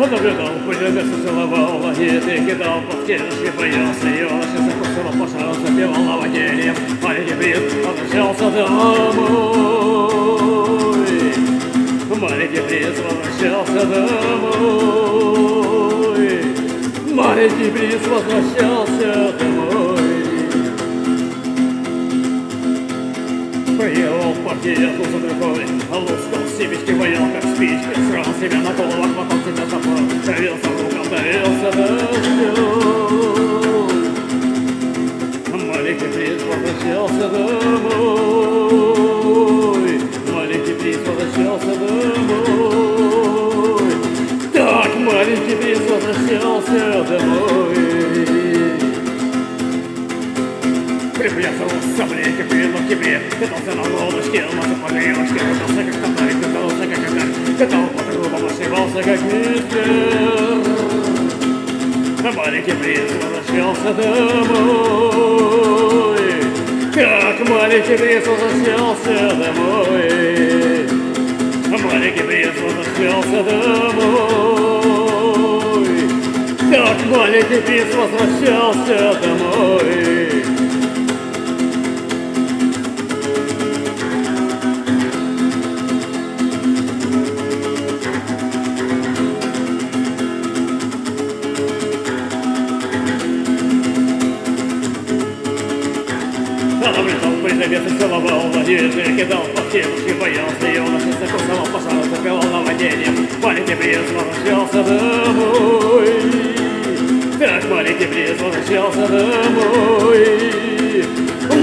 Он наблюдал, пыльно целовал лагеты, кидал под кирши, боялся юноши, закусывал пожар, запивал новодением. Маленький принц возвращался домой. Маленький принц возвращался домой. Маленький принц возвращался домой. Проел партию за другой, лускал семечки, воял как спички, срал себя на голову, хватал себя за пор, давился рукам, давился дождем. Маленький принц возвращался домой. Маленький принц возвращался домой. Так, маленький принц возвращался домой. Приплясал с саблейкой в октябре, катался на лодочке, лазал по грелочке, катался как татарь, катался как катарь, катал по трубам, ошибался как мистер. Маленький принц возвращался домой. Как маленький принц возвращался домой. Маленький принц возвращался домой. Как маленький принц возвращался домой. Облетал призовец и целовал ладьи, кидал под кедушки, боялся юноши, закусывал пожар, запивал наводнением. Маленький принц возвращался домой. Так маленький принц возвращался домой.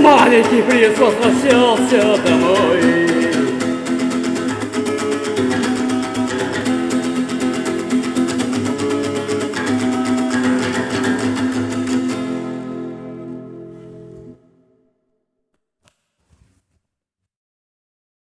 Маленький принц возвращался домой.